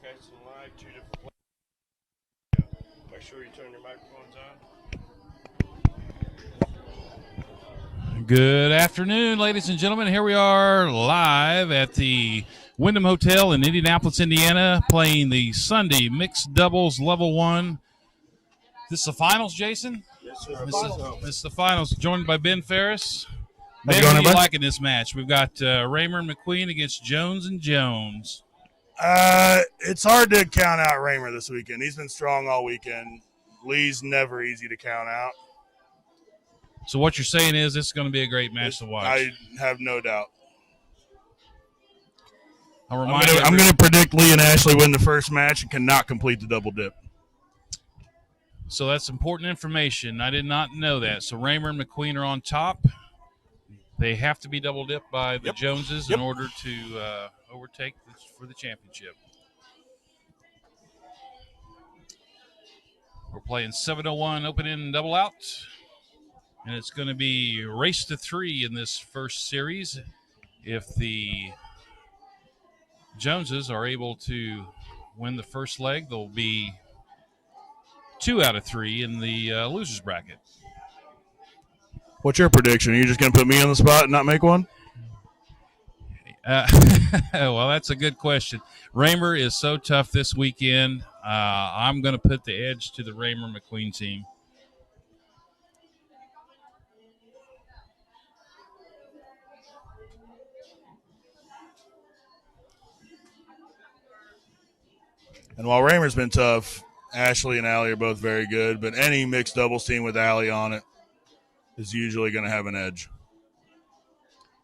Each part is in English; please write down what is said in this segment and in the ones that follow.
Broadcasting live, two different places. Make sure you turn your microphones on. Good afternoon, ladies and gentlemen. Here we are live at the Wyndham Hotel in Indianapolis, Indiana, playing the Sunday mixed doubles level one. This is the finals, Jason? Yes, sir. This is the finals, joined by Ben Ferris. How's it Ben, going, what are you everybody? liking this match? We've got Raymer and McQueen against Jones and Jones. It's hard to count out Raymer this weekend. He's been strong all weekend. Lee's never easy to count out. So what you're saying is this is going to be a great match to watch. I have no doubt. I'm going to predict Lee and Ashley win the first match and cannot complete the double dip. So that's important information. I did not know that. So Raymer and McQueen are on top. They have to be double dipped by the Joneses in order to overtake this for the championship. We're playing 701 open in double out. And it's going to be race to 3 in this first series. If the Joneses are able to win the first leg, they'll be 2 out of 3 in the losers bracket. What's your prediction? Are you just going to put me on the spot and not make one? Well, that's a good question. Raymer is so tough this weekend. I'm going to put the edge to the Raymer McQueen team. And while Raymer's been tough, Ashley and Allie are both very good, but any mixed doubles team with Allie on it is usually going to have an edge.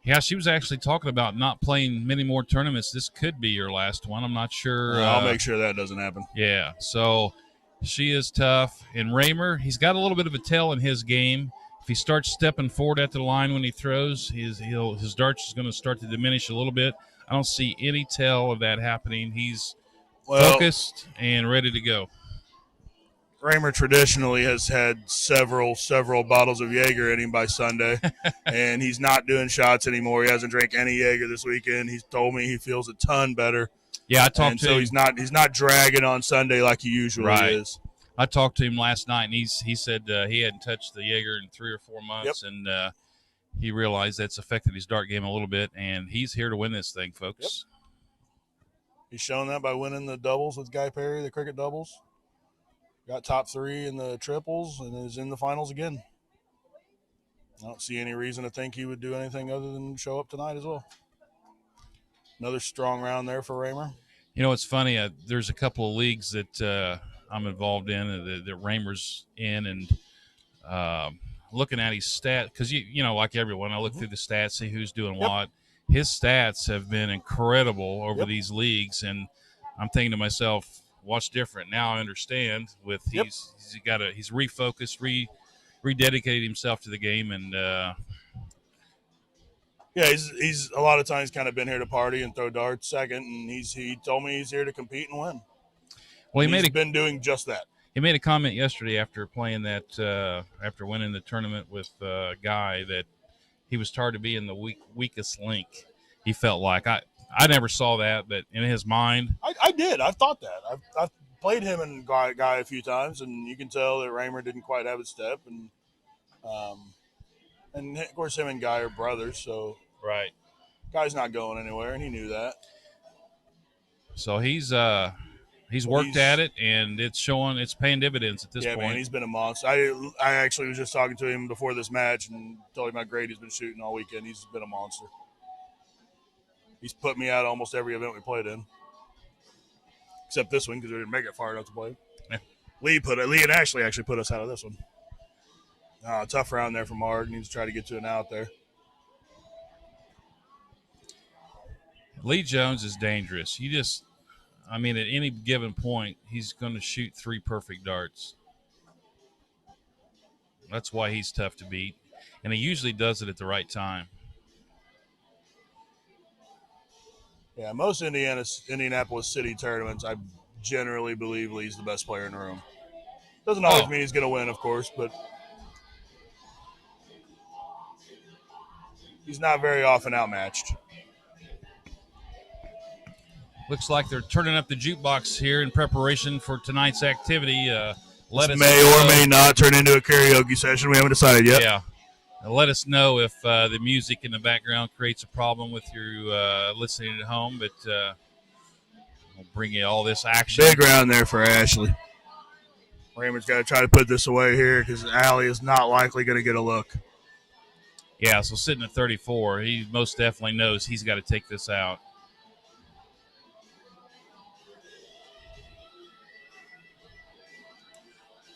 Yeah, she was actually talking about not playing many more tournaments. This could be her last one. I'm not sure. I'll make sure that doesn't happen. Yeah, so she is tough. And Raymer, he's got a little bit of a tail in his game. If he starts stepping forward at the line when he throws, his darts is going to start to diminish a little bit. I don't see any tell of that happening. He's focused and ready to go. Raymer traditionally has had several bottles of Jaeger in him by Sunday, and he's not doing shots anymore. He hasn't drank any Jaeger this weekend. He's told me he feels a ton better. Yeah, I talked to him. So he's not dragging on Sunday like he usually is. I talked to him last night, and he said he hadn't touched the Jaeger in 3 or 4 months, and he realized that's affected his dart game a little bit, and he's here to win this thing, folks. Yep. He's shown that by winning the doubles with Guy Perry, the cricket doubles. Got top 3 in the triples and is in the finals again. I don't see any reason to think he would do anything other than show up tonight as well. Another strong round there for Raymer. You know, it's funny. There's a couple of leagues that I'm involved in that Raymer's in, and looking at his stats, because, you know, like everyone, I look through the stats, see who's doing what. His stats have been incredible over these leagues, and I'm thinking to myself, what's different? Now I understand. He's refocused, rededicated himself to the game, and he's a lot of times kind of been here to party and throw darts second, and he told me he's here to compete and win. Well, he's been doing just that. He made a comment yesterday after playing that, after winning the tournament with Guy, that he was tired of being the weakest link. He felt like I never saw that, but in his mind, I did. I've thought that. I've played him and Guy a few times, and you can tell that Raymer didn't quite have his step, and of course him and Guy are brothers, so right. Guy's not going anywhere, and he knew that. So he's worked at it, and it's paying dividends at this point. Yeah, man, he's been a monster. I actually was just talking to him before this match and told him how great he's been shooting all weekend. He's been a monster. He's put me out almost every event we played in, except this one because we didn't make it far enough to play. Yeah. Lee and Ashley actually put us out of this one. Tough round there for Mark. Needs to try to get to an out there. Lee Jones is dangerous. At any given point, he's going to shoot 3 perfect darts. That's why he's tough to beat, and he usually does it at the right time. Yeah, most Indianapolis City tournaments, I generally believe Lee's the best player in the room. Doesn't always mean he's going to win, of course, but he's not very often outmatched. Looks like they're turning up the jukebox here in preparation for tonight's activity. This may or may not turn into a karaoke session. We haven't decided yet. Yeah. Let us know if the music in the background creates a problem with you listening at home, but we'll bring you all this action. Big round there for Ashley. Raymond's got to try to put this away here because Allie is not likely going to get a look. Yeah, so sitting at 34, he most definitely knows he's got to take this out.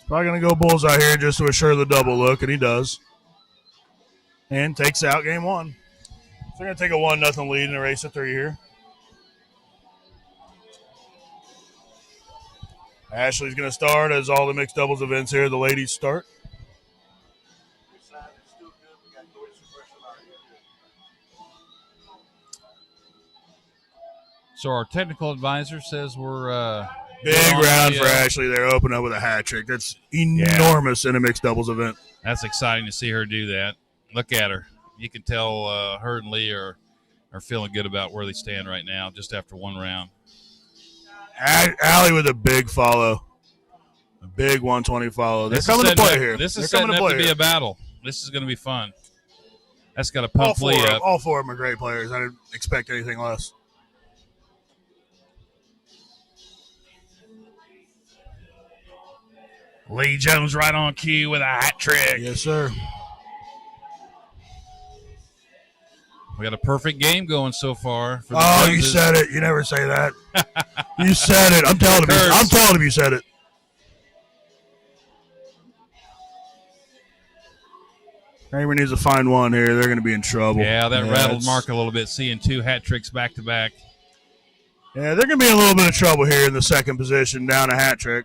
Probably going to go bullseye here just to assure the double look, and he does. And takes out game one. So they're going to take a 1-0 lead in a race of 3 here. Ashley's going to start as all the mixed doubles events here. The ladies start. So our technical advisor says we're big round for Ashley there, open up with a hat trick. That's enormous in a mixed doubles event. That's exciting to see her do that. Look at her. You can tell her and Lee are feeling good about where they stand right now just after one round. Allie with a big follow. A big 120 follow. They're coming to play here. This is setting up to be a battle. This is going to be fun. That's got to pump Lee up. All 4 of them are great players. I didn't expect anything less. Lee Jones right on cue with a hat trick. Yes, sir. We got a perfect game going so far. For the you said it. You never say that. You said it. I'm telling him you said it. Kramer needs to find one here. They're going to be in trouble. Yeah, that rattled Mark a little bit, seeing 2 hat tricks back to back. Yeah, they're going to be in a little bit of trouble here in the second position, down a hat trick.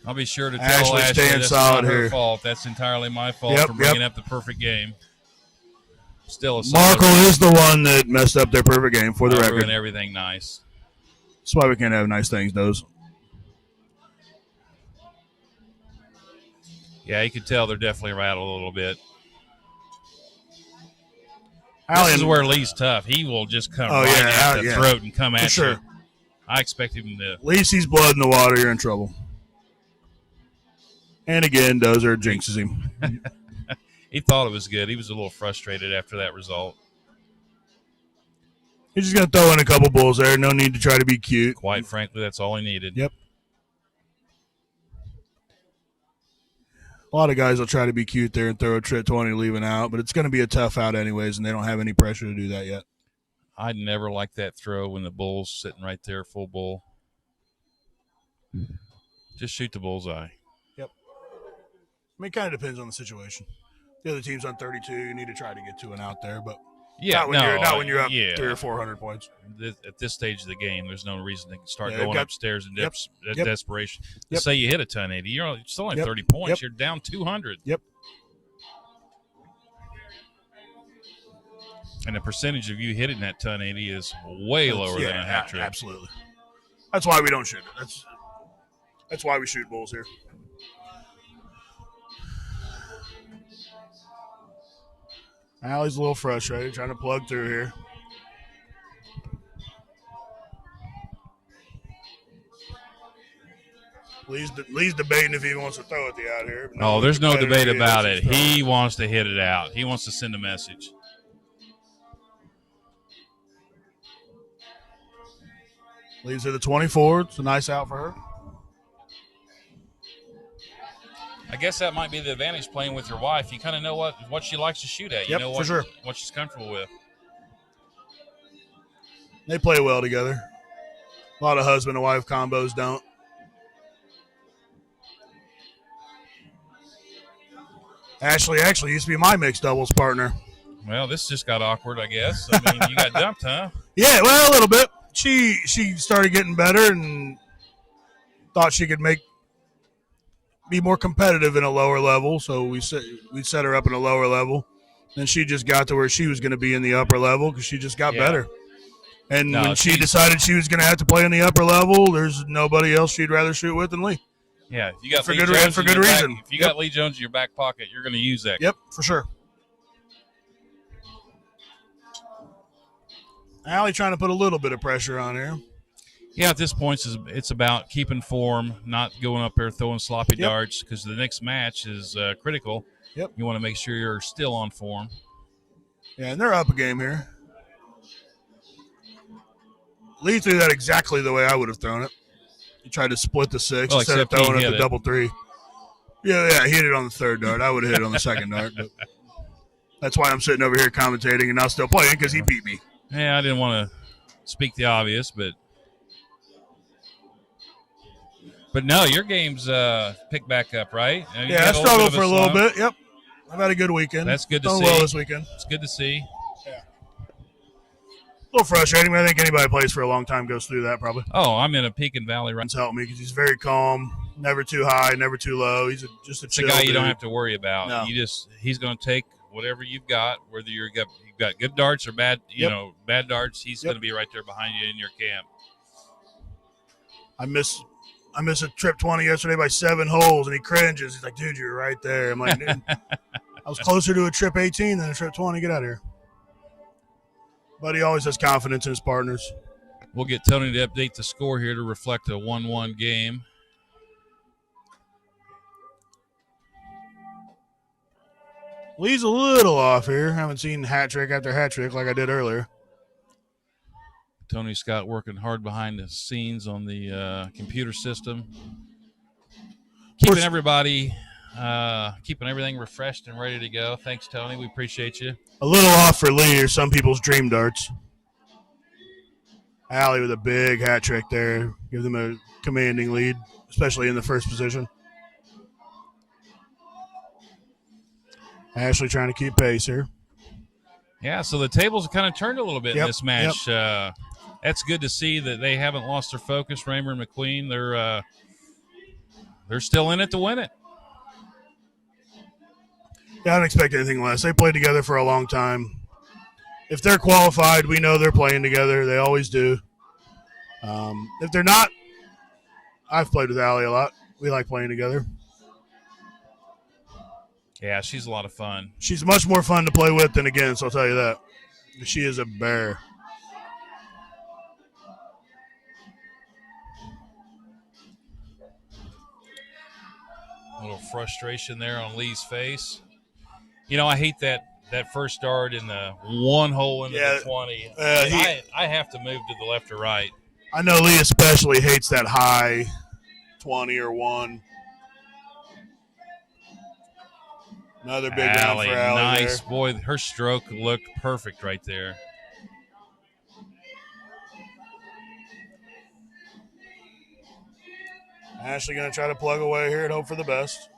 I'll be sure to tell Ashley that's not her fault. That's entirely my fault for bringing up the perfect game. Still a Markle is the one that messed up their perfect game for the record. Ruined everything nice. That's why we can't have nice things, those. Yeah, you can tell they're definitely rattled a little bit. This is where Lee's tough. He will just come at the throat and come at you. I expect him to. At least he's blood in the water. You're in trouble. And again, Dozer jinxes him. He thought it was good. He was a little frustrated after that result. He's just going to throw in a couple bulls there. No need to try to be cute. Quite frankly, that's all he needed. Yep. A lot of guys will try to be cute there and throw a trip 20 leaving out, but it's going to be a tough out anyways, and they don't have any pressure to do that yet. I'd never like that throw when the bull's sitting right there, full bull. Just shoot the bullseye. Yep. I mean, it kind of depends on the situation. The other team's on 32. You need to try to get to an out there, but not when you're up 300 or 400 points. At this stage of the game, there's no reason to start going upstairs in desperation. Let's say you hit a 1080. You're still only 30 points. You're down 200. Yep. And the percentage of you hitting that 1080 is way lower than a hat trick. Absolutely. That's why we don't shoot it. That's why we shoot bulls here. Allie's a little frustrated, trying to plug through here. Lee's debating if he wants to throw it out here. No, there's no debate about it. He wants to hit it out. He wants to send a message. Leaves at the 24. It's a nice out for her. I guess that might be the advantage playing with your wife. You kind of know what she likes to shoot at. You know what she's comfortable with. They play well together. A lot of husband and wife combos don't. Ashley actually used to be my mixed doubles partner. Well, this just got awkward, I guess. I mean, you got dumped, huh? Yeah, well, a little bit. She started getting better and thought she could be more competitive in a lower level, so we set her up in a lower level. Then she just got to where she was going to be in the upper level because she just got better. And when she decided she was going to have to play in the upper level, there's nobody else she'd rather shoot with than Lee. Yeah, if you got for Lee good Jones for in good your reason. If you got Lee Jones in your back pocket, you're going to use that. Yep, for sure. Allie trying to put a little bit of pressure on here. Yeah, at this point, it's about keeping form, not going up there throwing sloppy darts, because the next match is critical. Yep. You want to make sure you're still on form. Yeah, and they're up a game here. Lee threw that exactly the way I would have thrown it. He tried to split the 6 instead of throwing it the double 3. Yeah, he hit it on the third dart. I would have hit it on the second dart. But that's why I'm sitting over here commentating and not still playing, because he beat me. Yeah, I didn't want to speak the obvious, but no, your game's picked back up, right? Yeah, I struggled for a little bit. Yep. I've had a good weekend. That's good to see. Well this weekend. It's good to see. Yeah. A little frustrating, but I think anybody who plays for a long time goes through that probably. Oh, I'm in a peak and valley right now. It's helped me because he's very calm, never too high, never too low. He's just a chill guy you dude. don't have to worry about. No. He's going to take whatever you've got, whether you've got good darts or bad, bad darts. He's going to be right there behind you in your camp. I missed a trip 20 yesterday by 7 holes, and he cringes. He's like, dude, you're right there. I'm like, dude, I was closer to a trip 18 than a trip 20. Get out of here. But he always has confidence in his partners. We'll get Tony to update the score here to reflect a 1-1 game. Lee's a little off here. I haven't seen hat trick after hat trick like I did earlier. Tony Scott working hard behind the scenes on the computer system. Keeping everybody, keeping everything refreshed and ready to go. Thanks, Tony. We appreciate you. A little off for Lee or some people's dream darts. Allie with a big hat trick there. Give them a commanding lead, especially in the first position. Ashley trying to keep pace here. Yeah, so the tables have kind of turned a little bit in this match. Yep. That's good to see that they haven't lost their focus. Raymer and McQueen, they're still in it to win it. Yeah, I don't expect anything less. They played together for a long time. If they're qualified, we know they're playing together. They always do. If they're not, I've played with Allie a lot. We like playing together. Yeah, she's a lot of fun. She's much more fun to play with than against, I'll tell you that. She is a bear. A little frustration there on Lee's face. You know, I hate that first dart in the one hole into the 20. I have to move to the left or right. I know Lee especially hates that high 20 or 1. Another big round for Allie. Nice. There. Boy, her stroke looked perfect right there. Ashley going to try to plug away here and hope for the best.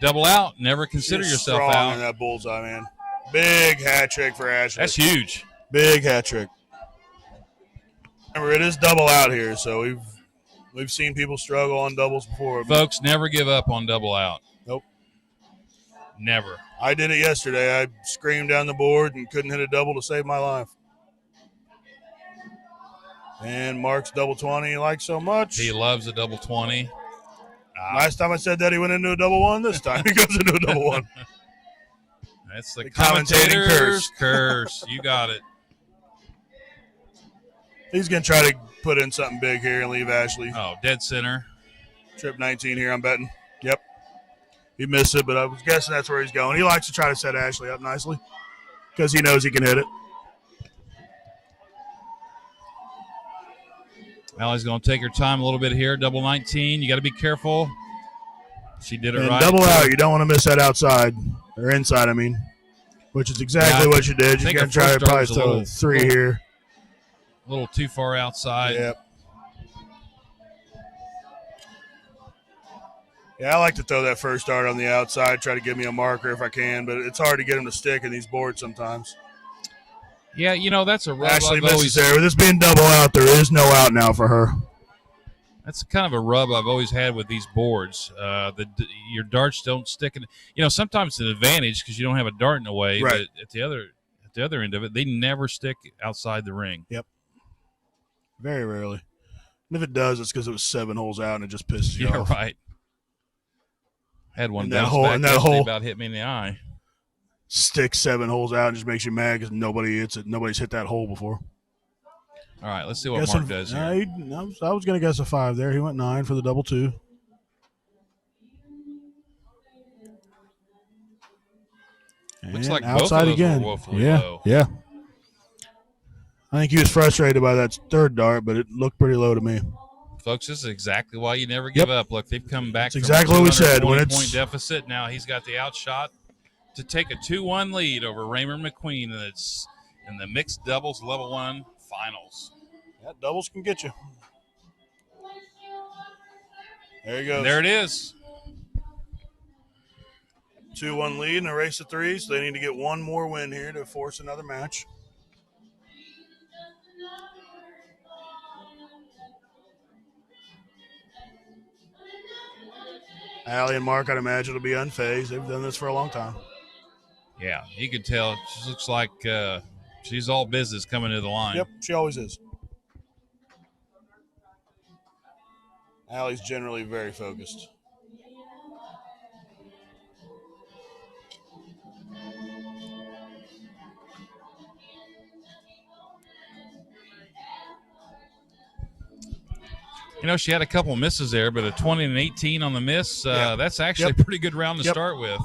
Double out. Never consider yourself strong out. In that bullseye, man. Big hat trick for Ashley. That's huge. Big hat trick. Remember, it is double out here, so we've seen people struggle on doubles before. Folks, never give up on double out. Nope. Never. I did it yesterday. I screamed down the board and couldn't hit a double to save my life. And Mark's double 20 he likes so much. He loves a double 20. Last time I said that he went into a double 1. This time he goes into a double 1. That's the commentator's curse. You got it. He's going to try to put in something big here and leave Ashley. Oh, dead center. Trip 19 here, I'm betting. Yep. He missed it, but I was guessing that's where he's going. He likes to try to set Ashley up nicely because he knows he can hit it. Allie's going to take her time a little bit here. Double 19. You got to be careful. She did it and right. Double out. You don't want to miss that outside or inside, I mean, which is exactly what you did. You're going to try to probably throw a 3 here. A little too far outside. Yep. Yeah, I like to throw that first dart on the outside, try to give me a marker if I can, but it's hard to get them to stick in these boards sometimes. Yeah, you know, that's a rub Ashley I've misses there. With this being double out, there is no out now for her. That's kind of a rub I've always had with these boards. Your darts don't stick in. You know, sometimes it's an advantage because you don't have a dart in the way, right. But at the other end of it, they never stick outside the ring. Yep. Very rarely. And if it does, it's because it was 7 holes out and it just pisses you off. Yeah, right. Had one And that bounce hole- back and that yesterday, hole- about hit me in the eye. Stick 7 holes out and just makes you mad because nobody hits it. Nobody's hit that hole before. All right, let's see what Mark does here. I was going to guess a 5 there. He went 9 for the double 2. Looks like outside both of those again. were woefully low. Yeah. I think he was frustrated by that third dart, but it looked pretty low to me. Folks, this is exactly why you never give up. Look, they've come back That's from exactly a what we said. 220-point deficit. Now he's got the outshot to take a 2-1 lead over Raymer McQueen, and it's in the mixed doubles level 1 finals. Yeah, doubles can get you. There he goes. And there it is. 2-1 lead in a race of 3, so they need to get one more win here to force another match. Allie and Mark, I'd imagine, will be unfazed. They've done this for a long time. Yeah, you could tell. She looks like she's all business coming to the line. Yep, she always is. Allie's generally very focused. You know, she had a couple misses there, but a 20 and 18 on the miss, that's actually a pretty good round to start with.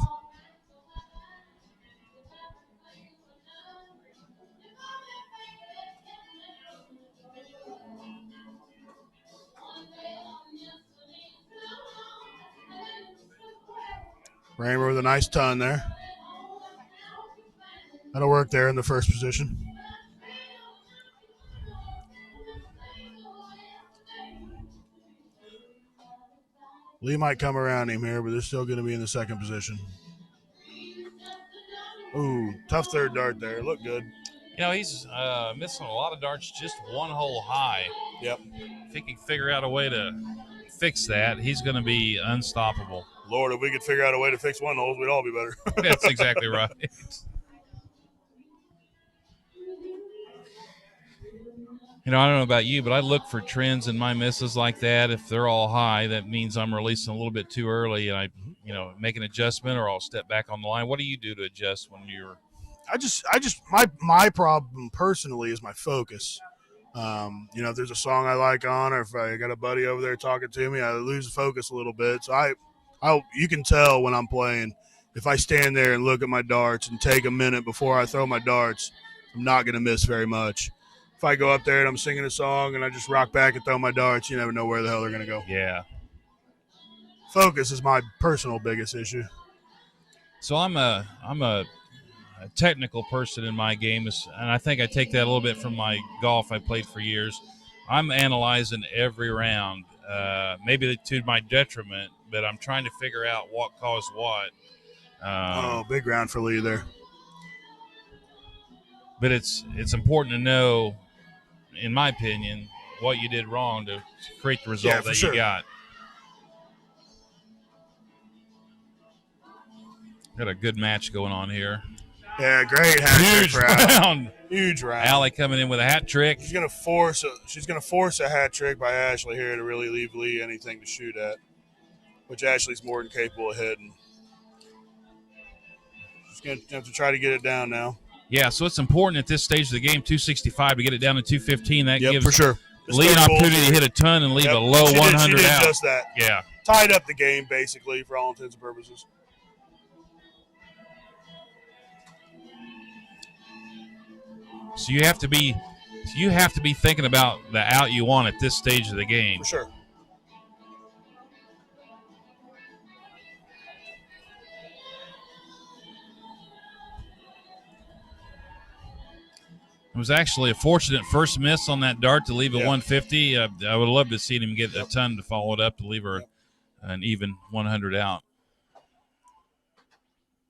Raymer with a nice ton there. That'll work there in the first position. Lee might come around him here, but they're still going to be in the second position. Ooh, tough third dart there. Looked good. You know, he's missing a lot of darts just one hole high. Yep. If he can figure out a way to fix that, he's going to be unstoppable. Lord, if we could figure out a way to fix one hole, we'd all be better. That's exactly right. You know, I don't know about you, but I look for trends in my misses like that. If they're all high, that means I'm releasing a little bit too early, and I, make an adjustment, or I'll step back on the line. What do you do to adjust when you're? My problem personally is my focus. If there's a song I like on, or if I got a buddy over there talking to me, I lose focus a little bit. So you can tell when I'm playing. If I stand there and look at my darts and take a minute before I throw my darts, I'm not going to miss very much. If I go up there and I'm singing a song and I just rock back and throw my darts, you never know where the hell they're going to go. Yeah. Focus is my personal biggest issue. So I'm a technical person in my game, and I think I take that a little bit from my golf I played for years. I'm analyzing every round, maybe to my detriment, but I'm trying to figure out what caused what. Big round for Lee there. But it's important to know, in my opinion, what you did wrong to create the result that you got. Got a good match going on here. Yeah, great hat trick for round. Huge round. Allie coming in with a hat trick. She's gonna force a hat trick by Ashley here to really leave Lee anything to shoot at, which Ashley's more than capable of hitting. She's gonna have to try to get it down now. Yeah, so it's important at this stage of the game, 265, to get it down to 215. That gives for sure. Lee an opportunity to hit a ton and leave a low 100 she did out. Just that. Yeah. Tied up the game, basically, for all intents and purposes. So you have to be thinking about the out you want at this stage of the game. For sure. It was actually a fortunate first miss on that dart to leave a 150. I would love to see him get a ton to follow it up to leave her an even 100 out.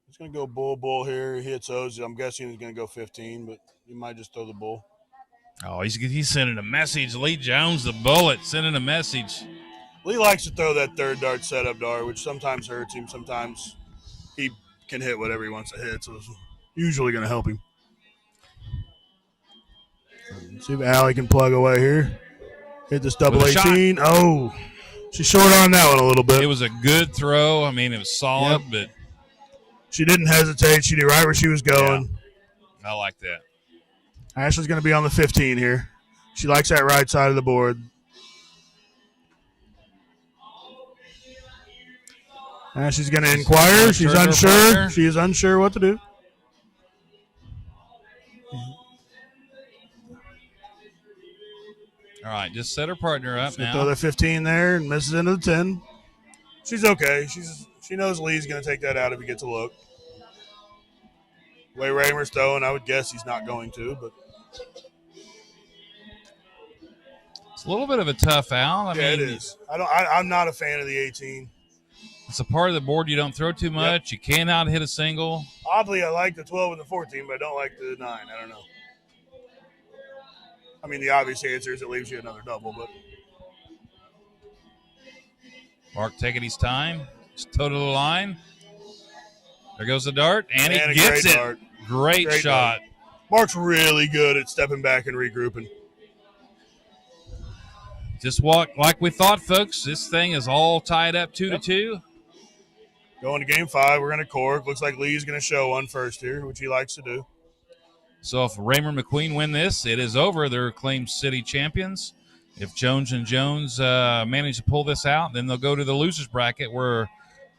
He's going to go bull here. He hits those. I'm guessing he's going to go 15, but he might just throw the bull. Oh, he's sending a message. Lee Jones, the bullet, sending a message. Lee likes to throw that third dart setup dart, which sometimes hurts him. Sometimes he can hit whatever he wants to hit, so it's usually going to help him. Let's see if Allie can plug away here. Hit this double With a 18. Oh, she's short on that one a little bit. It was a good throw. I mean, it was solid, but she didn't hesitate. She knew right where she was going. I like that. Ashley's going to be on the 15 here. She likes that right side of the board. Ashley's going to inquire. She's unsure. She is unsure what to do. All right, just set her partner up now. Throw the 15 there and misses into the 10. She's okay. She knows Lee's going to take that out if he gets a look. The way Raymer's throwing, I would guess he's not going to, but it's a little bit of a tough out. I mean, it is. I'm not a fan of the 18. It's a part of the board you don't throw too much. You cannot hit a single. Oddly, I like the 12 and the 14, but I don't like the 9. I don't know. I mean, the obvious answer is it leaves you another double, but Mark taking his time. Just toe to the line. There goes the dart, and he gets it. Dart. Great shot. Dart. Mark's really good at stepping back and regrouping. Just walk like we thought, folks. This thing is all tied up 2-2. Going to game 5, we're going to cork. Looks like Lee's going to show one first here, which he likes to do. So if Raymer McQueen win this, it is over. They're claimed city champions. If Jones and Jones manage to pull this out, then they'll go to the losers bracket where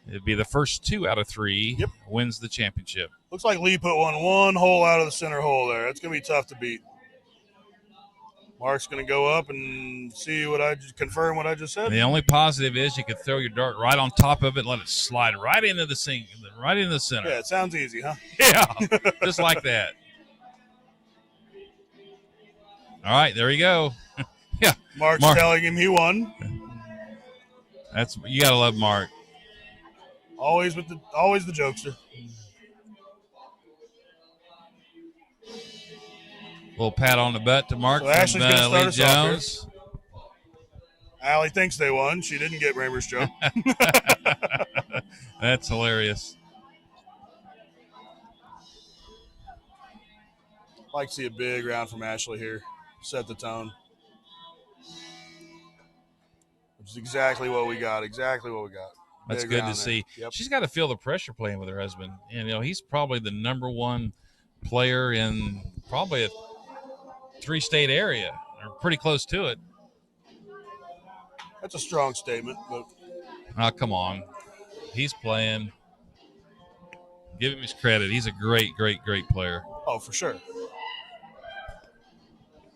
it'd be the first 2 out of 3 wins the championship. Looks like Lee put one hole out of the center hole there. That's going to be tough to beat. Mark's going to go up and see confirm what I just said. The only positive is you could throw your dart right on top of it and let it slide right into the sink, right into the center. Yeah, it sounds easy, huh? Yeah, just like that. All right, there you go. Yeah, Mark's telling him he won. You gotta love Mark. Always the jokester. Little pat on the butt to Mark so from Lee Jones. Allie thinks they won. She didn't get Raymer's joke. That's hilarious. I'd like to see a big round from Ashley here. Set the tone. Which is exactly what we got. That's good to see. Yep. She's got to feel the pressure playing with her husband. And, he's probably the number 1 player in probably a 3-state area, or pretty close to it. That's a strong statement, but oh, come on. He's playing. Give him his credit. He's a great, great, great player. Oh, for sure.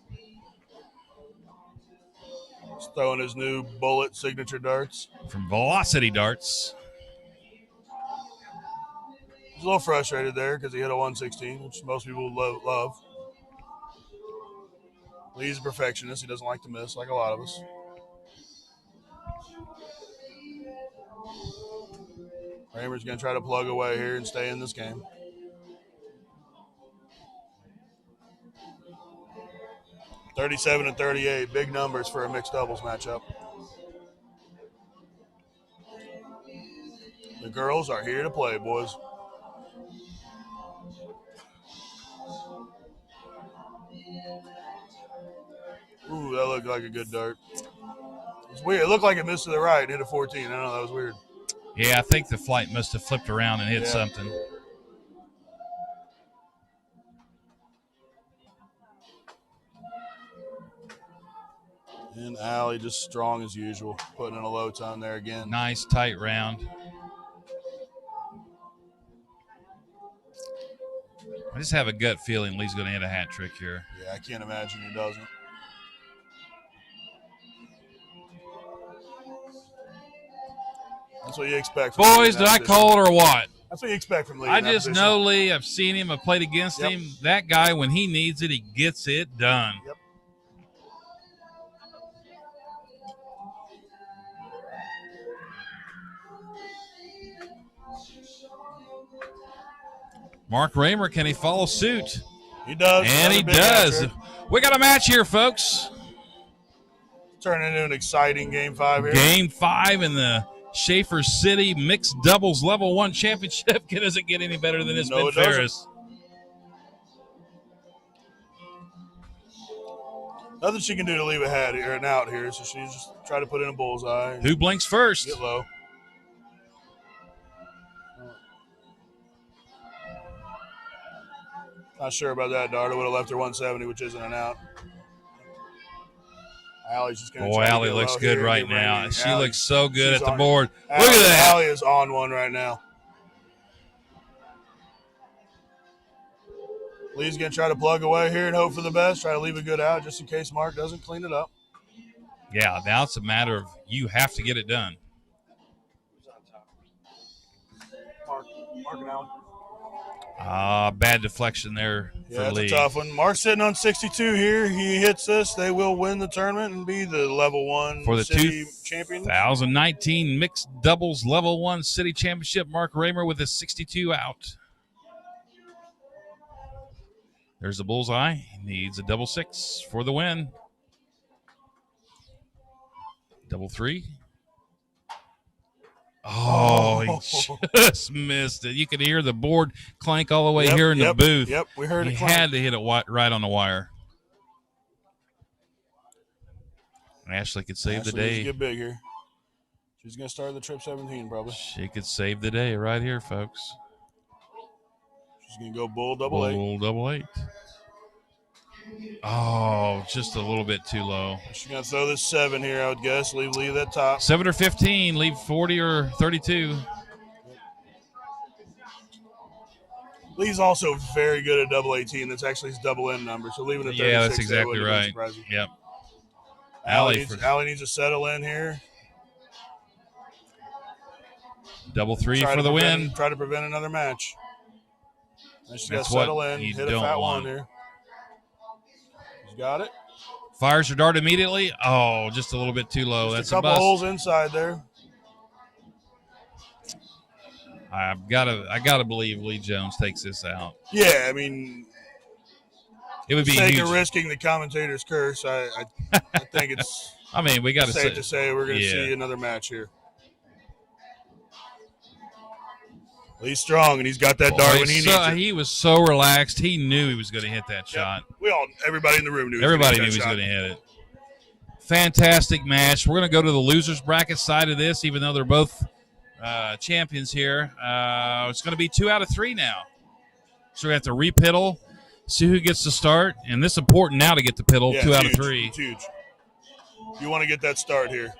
He's throwing his new bullet signature darts. From Velocity Darts. He's a little frustrated there because he hit a 116, which most people love. Lee's a perfectionist. He doesn't like to miss, like a lot of us. Raymer's going to try to plug away here and stay in this game. (37-38), big numbers for a mixed doubles matchup. The girls are here to play, boys. Ooh, that looked like a good dart. It's weird. It looked like it missed to the right and hit a 14. I don't know. That was weird. Yeah, I think the flight must have flipped around and hit something. And Allie just strong as usual, putting in a low ton there again. Nice, tight round. I just have a gut feeling Lee's going to hit a hat trick here. Yeah, I can't imagine he doesn't. That's what you expect from Boys, did I call it or what? That's what you expect from Lee. I just know Lee. I've seen him. I've played against him. That guy, when he needs it, he gets it done. Yep. Mark Raymer, can he follow suit? He does. And he does. We got a match here, folks. Turning into an exciting Game 5 here. Game 5 in the Shaffer City Mixed Doubles Level 1 Championship. It doesn't get any better than this, Ben Ferris. Nothing she can do to leave a head here and out here, so she's just try to put in a bullseye. Who blinks first? Get low. Not sure about that, Darda. Would have left her 170, which isn't an out. Allie's just going to try to Allie get looks low good here, right now. Rainy. She Allie, looks so good at the on, board. Allie, Look at that. Allie is on one right now. Lee's going to try to plug away here and hope for the best. Try to leave a good out just in case Mark doesn't clean it up. Yeah, now it's a matter of you have to get it done. Mark and Allie. Bad deflection there for That's Lee. a tough one. Mark's sitting on 62 here. He hits this. They will win the tournament and be the level 1 for the city champion. 2019 mixed doubles level 1 city championship. Mark Raymer with a 62 out. There's the bullseye. He needs a double 6 for the win. Double 3. Oh, he just missed it. You could hear the board clank all the way here in the booth. Yep, we heard it. He had to hit it right on the wire. Ashley could save the day. Get big here. She's going to start the trip 17 probably. She could save the day right here, folks. She's going to go bull double 8. Bull double 8. Oh, just a little bit too low. She's going to throw this 7 here, I would guess. Leave that top. 7 or 15. Leave 40 or 32. Lee's also very good at double 18. That's actually his double N number. So leaving a 36 yeah, that's exactly right. Yep. Allie needs to settle in here. Double 3 for the win. Try to prevent another match. And she's got to That's settle in. you Hit a don't fat want. 1 here. She's got it. Fires her dart immediately. Oh, just a little bit too low. Just That's a couple bust. holes inside there. I gotta believe Lee Jones takes this out. Yeah, I mean, it would be huge. Of risking the commentator's curse. I think it's. I mean, we got safe to say we're going to see another match here. He's strong, and he's got that dart when he needs it. He was so relaxed. He knew he was going to hit that shot. Everybody in the room knew. Everybody knew he was going to hit it. Fantastic match. We're going to go to the losers bracket side of this, even though they're both champions here. It's going to be 2 out of 3 now. So we have to repiddle, see who gets to start, and this is important now to get the piddle. 2 out of 3. It's huge. You want to get that start here.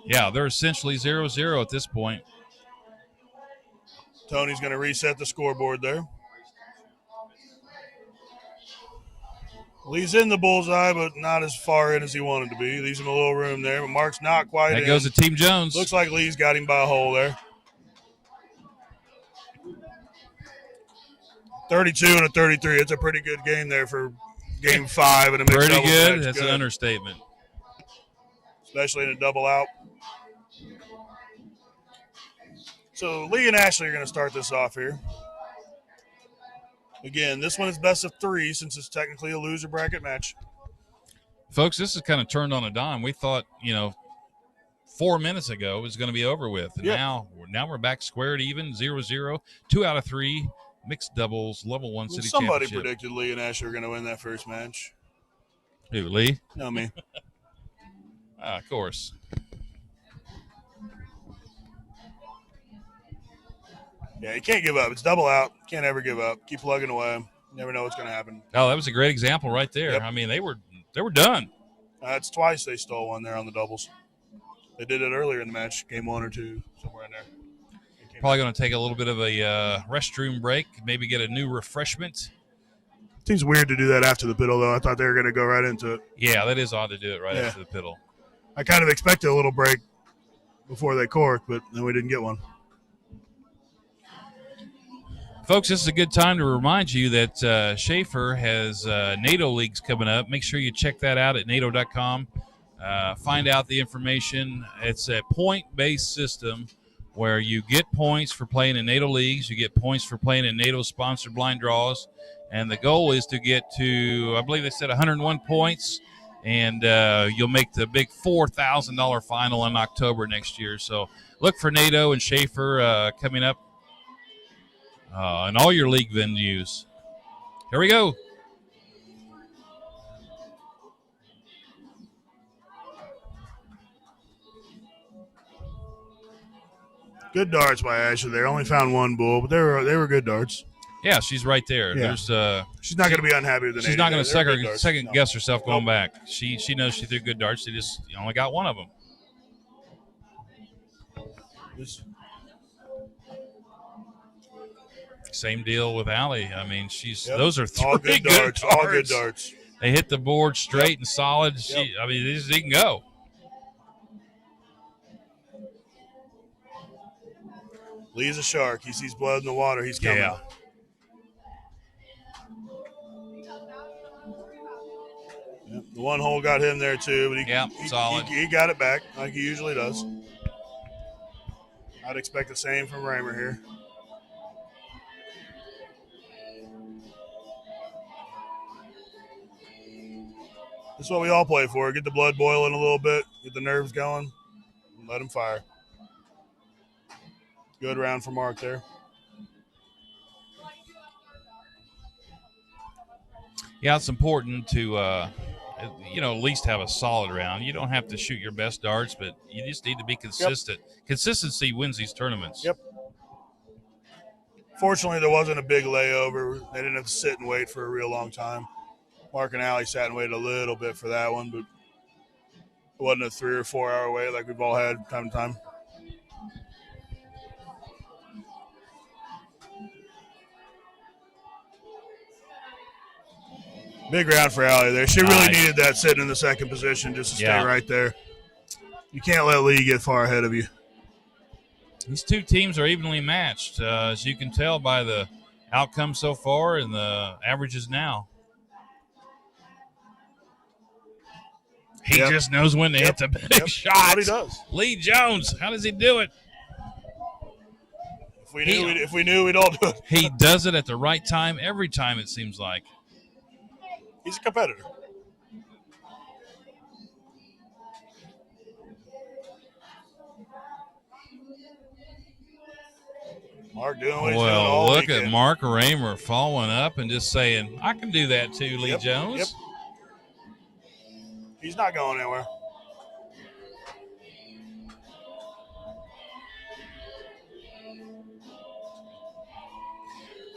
Yeah, they're essentially 0-0 at this point. Tony's going to reset the scoreboard there. Lee's in the bullseye, but not as far in as he wanted to be. Leaves him a little room there, but Mark's not quite in. That goes to Team Jones. Looks like Lee's got him by a hole there. 32 and a 33. It's a pretty good game there for game 5 and a mixed pretty good. Match. That's good. An understatement. Especially in a double out. So Lee and Ashley are going to start this off here. Again, this one is best of 3 since it's technically a loser bracket match. Folks, this is kind of turned on a dime. We thought, 4 minutes ago it was going to be over with. And now we're back squared even, 0-0, 2 out of 3, mixed doubles, level 1 city Somebody championship. predicted Lee and Ashley were going to win that first match. Who, Lee? No, me. Of course. Yeah, you can't give up. It's double out. Can't ever give up. Keep plugging away. You never know what's going to happen. Oh, that was a great example right there. Yep. I mean, they were done. It's twice they stole one there on the doubles. They did it earlier in the match, game 1 or 2, somewhere in there. Probably going to take a little bit of a restroom break, maybe get a new refreshment. Seems weird to do that after the piddle, though. I thought they were going to go right into it. Yeah, that is odd to do it right after the piddle. I kind of expected a little break before they corked, but then we didn't get one. Folks, this is a good time to remind you that Shaffer has NATO leagues coming up. Make sure you check that out at NATO.com. Find out the information. It's a point-based system where you get points for playing in NATO leagues. You get points for playing in NATO-sponsored blind draws. And the goal is to get to, I believe they said 101 points, and you'll make the big $4,000 final in October next year. So look for NATO and Shaffer coming up. And all your league venues. Here we go. Good darts by Ashley there. Only found one bull, but they were good darts. Yeah, she's right there. Yeah. There's She's not going to be unhappy with the she's not going to second guess herself going back. She knows she threw good darts. She just only got one of them. Same deal with Allie. I mean, those are three all good darts. All good darts. They hit the board straight and solid. I mean, they can go. Lee's a shark. He sees blood in the water. He's coming. Yeah. Yep. The one hole got him there too, but solid. He got it back like he usually does. I'd expect the same from Raymer here. This is what we all play for. Get the blood boiling a little bit, get the nerves going, and let him fire. Good round for Mark there. Yeah, it's important to, at least have a solid round. You don't have to shoot your best darts, but you just need to be consistent. Yep. Consistency wins these tournaments. Yep. Fortunately, there wasn't a big layover. They didn't have to sit and wait for a real long time. Mark and Allie sat and waited a little bit for that one, but it wasn't a 3 or 4 hour wait like we've all had time to time. Big round for Allie there. She really needed that sitting in the second position just to stay right there. You can't let Lee get far ahead of you. These two teams are evenly matched, as you can tell by the outcome so far and the averages now. He just knows when to hit the big shot. That's what he does. Lee Jones, how does he do it? If we knew, we'd all do it. He does it at the right time every time, it seems like. He's a competitor. Mark doing what he's doing all look weekend. At Mark Raymer following up and just saying, I can do that too, Lee Jones. Yep. He's not going anywhere.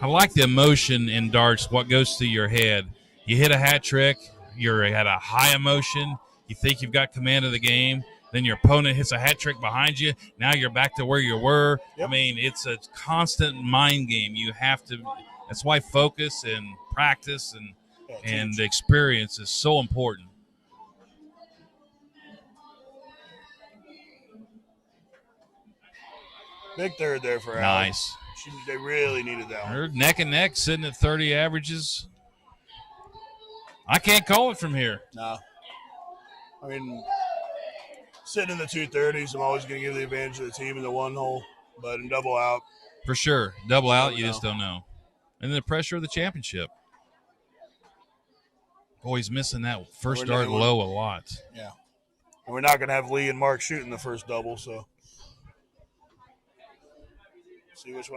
I like the emotion in darts, what goes through your head. You hit a hat trick, you're at a high emotion, you think you've got command of the game, then your opponent hits a hat trick behind you, now you're back to where you were. Yep. I mean, it's a constant mind game. You have to, that's why focus and practice and experience is so important. Big third there for Allie. Nice. They really needed that one. They're neck and neck, sitting at 30 averages. I can't call it from here. No. I mean, sitting in the 230s, I'm always going to give the advantage to the team in the one hole, but in double out. For sure. Double out, you just don't know. And the pressure of the championship. Boy, he's missing that first dart low a lot. Yeah. And we're not going to have Lee and Mark shooting the first double, so. See if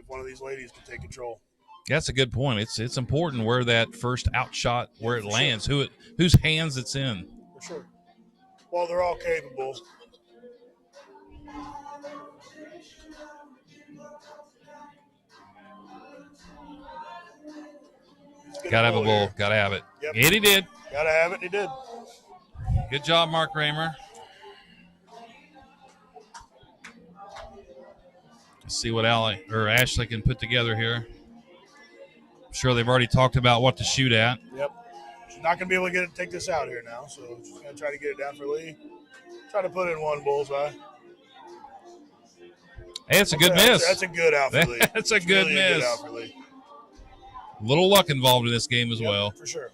one of these ladies can take control. That's a good point. It's important where that first outshot, where it lands, sure. Whose hands it's in. For sure. Well, they're all capable. Gotta have a bull. Gotta have it. Yep. And he did. Gotta have it. He did. Good job, Mark Raymer. Let's see what Ashley can put together here. I'm sure they've already talked about what to shoot at. Yep. She's not going to be able to take this out here now, so she's going to try to get it down for Lee. Try to put in one bullseye. Hey, it's a good miss. That's a good out for Lee. That's a good miss. A good out for Lee. Little luck involved in this game as well. For sure.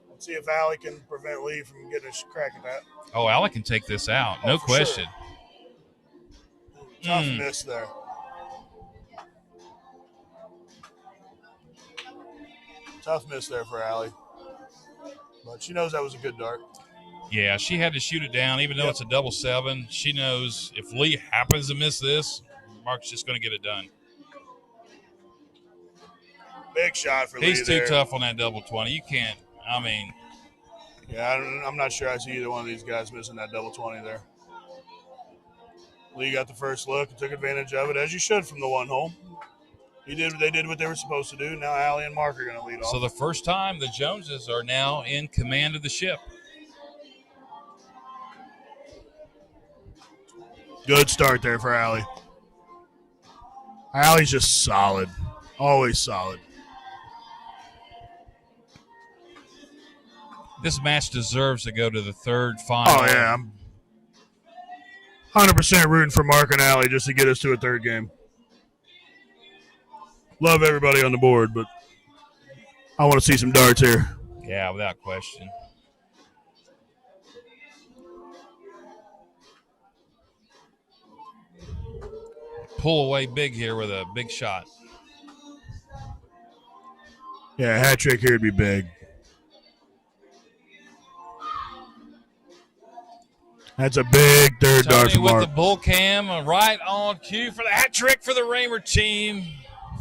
Let's see if Allie can prevent Lee from getting a crack at that. Oh, Allie can take this out. No question. Sure. Tough miss there. Tough miss there for Allie. But she knows that was a good dart. Yeah, she had to shoot it down, even though it's a double 7. She knows if Lee happens to miss this, Mark's just going to get it done. Big shot for Lee. He's too tough on that double 20. You can't, Yeah, I'm not sure I see either one of these guys missing that double 20 there. Lee got the first look and took advantage of it, as you should from the one hole. They did what they were supposed to do. Now Allie and Mark are going to lead off. So the first time the Joneses are now in command of the ship. Good start there for Allie. Allie's just solid. Always solid. This match deserves to go to the third final. Oh, yeah. I'm 100% rooting for Mark and Allie just to get us to a third game. Love everybody on the board, but I want to see some darts here. Yeah, without question. Pull away big here with a big shot. Yeah, a hat trick here would be big. That's a big third dart for Mark. With the bull cam right on cue for the hat trick for the Raymer team.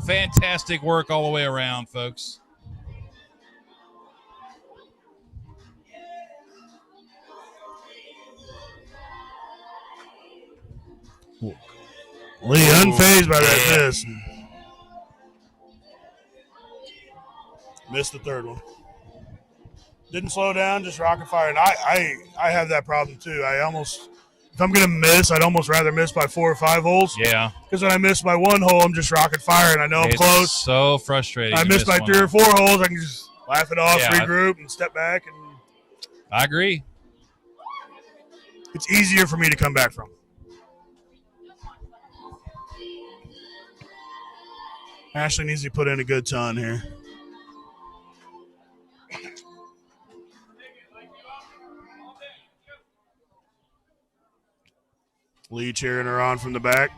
Fantastic work all the way around, folks. Lee unfazed by that miss. Missed the third one. Didn't slow down, just rocket fire. And I have that problem too. If I'm going to miss, I'd almost rather miss by 4 or 5 holes. Yeah. Because when I miss by 1 hole, I'm just rocket firing. I know I'm close. So frustrating. I miss by 3 or 4 holes, I can just laugh it off, regroup, and step back. And I agree. It's easier for me to come back from. Ashley needs to put in a good ton here. Lee cheering her on from the back.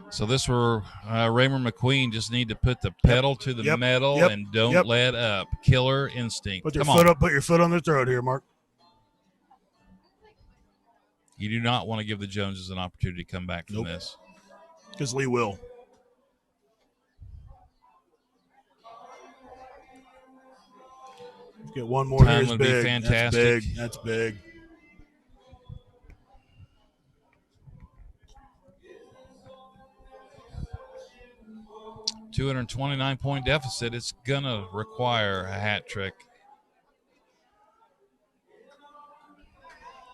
So this where Raymer McQueen just need to put the pedal to the metal and don't let up. Killer instinct. Put your foot up. Put your foot on their throat here, Mark. You do not want to give the Joneses an opportunity to come back from this. Because Lee will. Get one more Time here. would be fantastic. That's big. $229-point deficit. It's going to require a hat trick.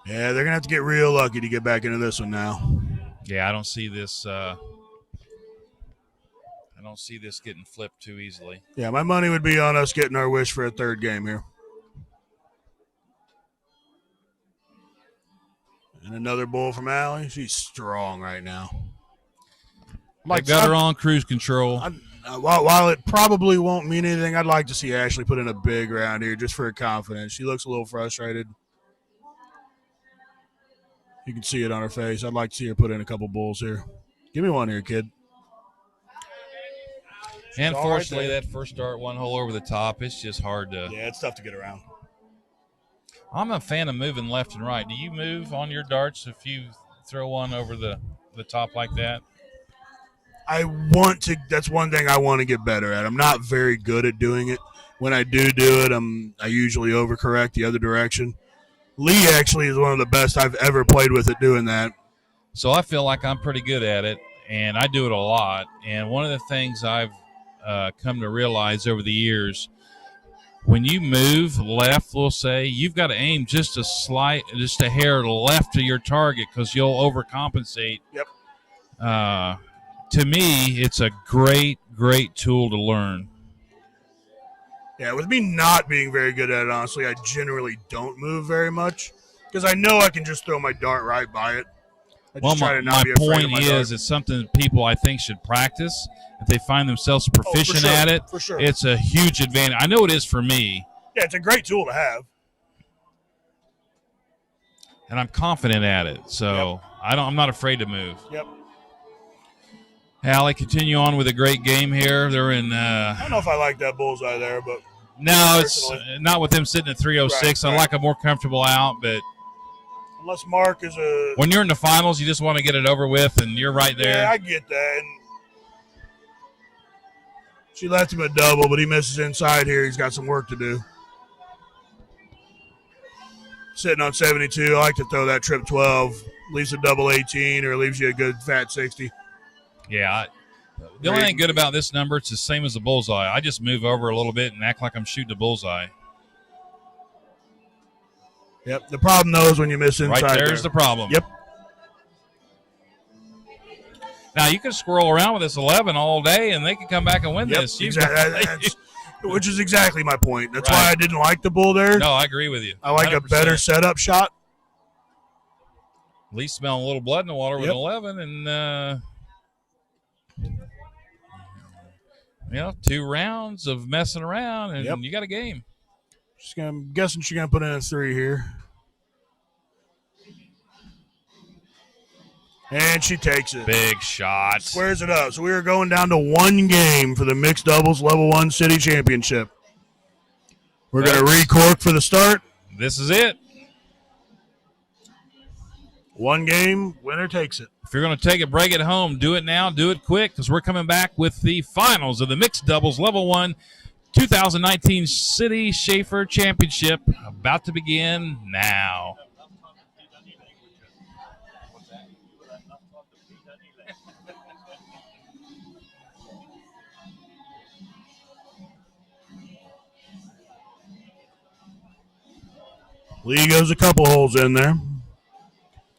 Yeah, they're going to have to get real lucky to get back into this one now. Yeah, I don't see this. I don't see this getting flipped too easily. Yeah, my money would be on us getting our wish for a third game here. And another bull from Allie. She's strong right now. They've got her on cruise control. While it probably won't mean anything, I'd like to see Ashley put in a big round here just for her confidence. She looks a little frustrated. You can see it on her face. I'd like to see her put in a couple bulls here. Give me one here, kid. And fortunately, that first dart 1 hole over the top, it's just hard to. Yeah, it's tough to get around. I'm a fan of moving left and right. Do you move on your darts if you throw one over the top like that? I want to. That's one thing I want to get better at. I'm not very good at doing it. When I do it, I usually overcorrect the other direction. Lee actually is one of the best I've ever played with at doing that. So I feel like I'm pretty good at it, and I do it a lot. And one of the things I've come to realize over the years, when you move left, we'll say, you've got to aim just a hair left of your target because you'll overcompensate. Yep. To me, it's a great, great tool to learn. Yeah, with me not being very good at it, honestly, I generally don't move very much because I know I can just throw my dart right by it. My point is, it's something people I think should practice. If they find themselves proficient at it, it's a huge advantage. I know it is for me. Yeah, it's a great tool to have. And I'm confident at it, so I'm not afraid to move. Yep. Allie, continue on with a great game here. They're in. I don't know if I like that bullseye there, but no, it's not with them sitting at 306. Right. I like a more comfortable out, but unless Mark is when you're in the finals, you just want to get it over with, and you're right there. Yeah, I get that. And she left him a double, but he misses inside here. He's got some work to do. Sitting on 72, I like to throw that trip 12 leaves a double 18 or leaves you a good fat 60. Yeah. The only thing good about this number, it's the same as the bullseye. I just move over a little bit and act like I'm shooting a bullseye. Yep. The problem, though, is when you miss inside. Right there's the problem. Yep. Now, you can scroll around with this 11 all day, and they can come back and win this. Exactly. Which is exactly my point. That's why I didn't like the bull there. No, I agree with you. I like 100%. A better setup shot. At least smelling a little blood in the water with an 11. And, 2 rounds of messing around, and you got a game. I'm guessing she's going to put in a 3 here. And she takes it. Big shot. Squares it up. So we are going down to 1 game for the mixed doubles level 1 city championship. We're going to re-cork for the start. This is it. 1 game, winner takes it. If you're going to take it, break it home. Do it now. Do it quick, because we're coming back with the finals of the mixed doubles level 1 2019 City Shaffer Championship about to begin now. Lee goes a couple holes in there.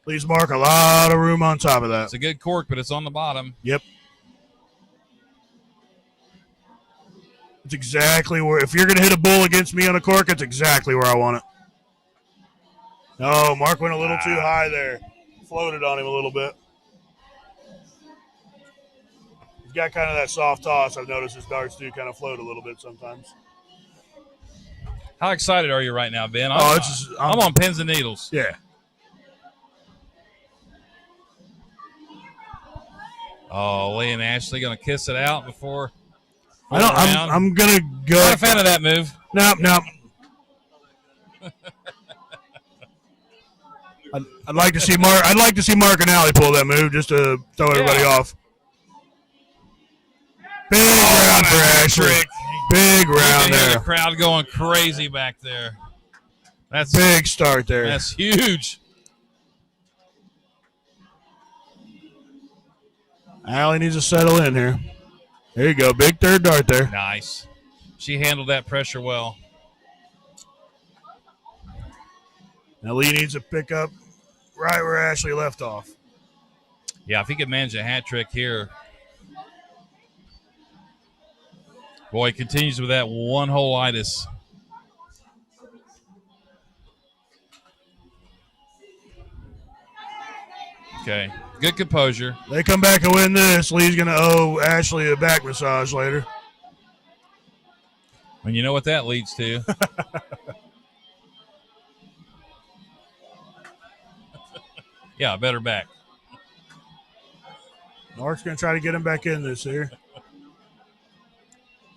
Please mark a lot of room on top of that. It's a good cork, but it's on the bottom. Yep. It's exactly where, if you're going to hit a bull against me on a cork, it's exactly where I want it. No, Mark went a little too high there. Floated on him a little bit. He's got kind of that soft toss. I've noticed his darts do kind of float a little bit sometimes. How excited are you right now, Ben? I'm on pins and needles. Yeah. Oh, Lee and Ashley going to kiss it out before. I'm going to go. Not a fan of that move. Nope. I'd like to see Mark and Allie pull that move just to throw everybody off. Big round for Ashley. Big round there. The crowd going crazy back there. That's big start there. That's huge. Allie needs to settle in here. There you go. Big third dart there. Nice. She handled that pressure well. Now Lee needs to pick up right where Ashley left off. Yeah, if he could manage a hat trick here. Boy, he continues with that one hole-itis. Okay, good composure. They come back and win this. Lee's going to owe Ashley a back massage later. And you know what that leads to. Yeah, better back. Mark's going to try to get him back in this here.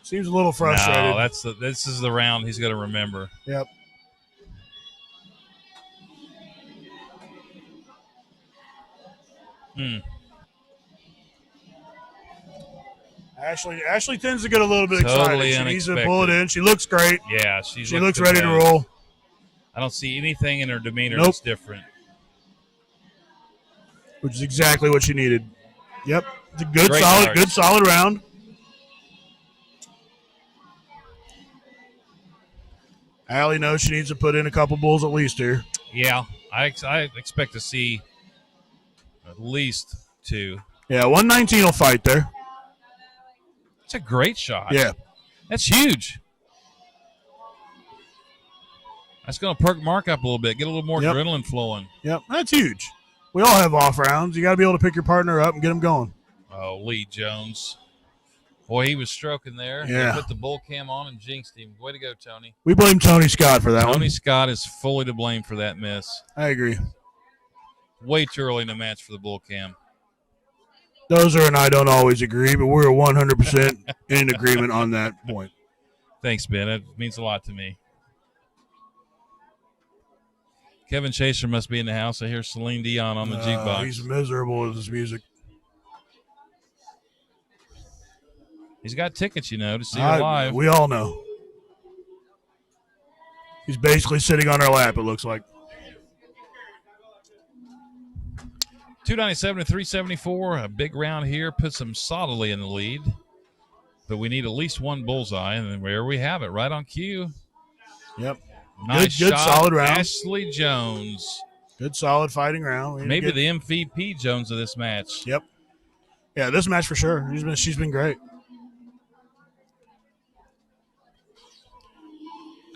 Seems a little frustrated. No, this is the round he's going to remember. Yep. Ashley tends to get a little bit totally excited. She needs to pull it in. She looks great. Yeah, she looks ready to roll. I don't see anything in her demeanor that's different. Which is exactly what she needed. Yep. It's a good solid round. Allie knows she needs to put in a couple bulls at least here. Yeah, I expect to see at least 2. Yeah, 119 will fight there. It's a great shot. Yeah. That's huge. That's going to perk Mark up a little bit, get a little more adrenaline flowing. Yep, that's huge. We all have off rounds. You got to be able to pick your partner up and get them going. Oh, Lee Jones. Boy, he was stroking there. Yeah. He put the bull cam on and jinxed him. Way to go, Tony. We blame Tony Scott for that one. Tony Scott is fully to blame for that miss. I agree. Way too early in the match for the bull cam. Dozer and I don't always agree, but we're 100% in agreement on that point. Thanks, Ben. That means a lot to me. Kevin Chaser must be in the house. I hear Celine Dion on the jukebox. He's miserable with his music. He's got tickets, to see her live. We all know. He's basically sitting on her lap, it looks like. 297 to 374. A big round here puts them solidly in the lead. But we need at least one bullseye, and there we have it, right on cue. Yep. Nice good shot, solid round. Ashley Jones. Good solid fighting round. Maybe the MVP Jones of this match. Yep. Yeah, this match for sure. She's been great.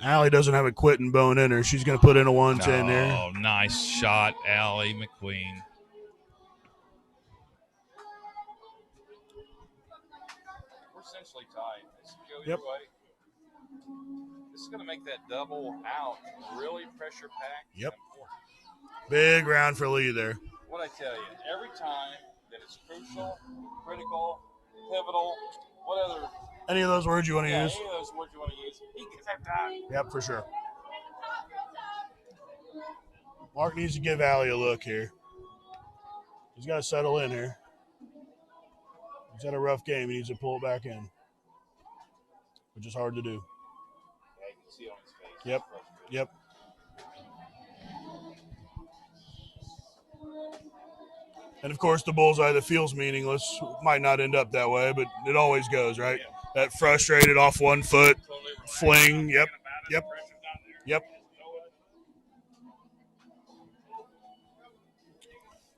Allie doesn't have a quitting bone in her. She's going to put in a 110 there. Oh, nice shot, Allie McQueen. We're essentially tied. This can go either way. This is going to make that double out really pressure-packed. Yep. Big round for Lee there. What I tell you, every time that it's crucial, critical, pivotal, what other... Any of those words you want to use? Any of those words you want to use. He gets that time. Yep, for sure. Mark needs to give Allie a look here. He's got to settle in here. He's had a rough game. He needs to pull it back in, which is hard to do. Yeah, you can see on his face. Yep. And, of course, the bullseye that feels meaningless might not end up that way, but it always goes, right? Yeah. That frustrated off one foot, fling. Yep.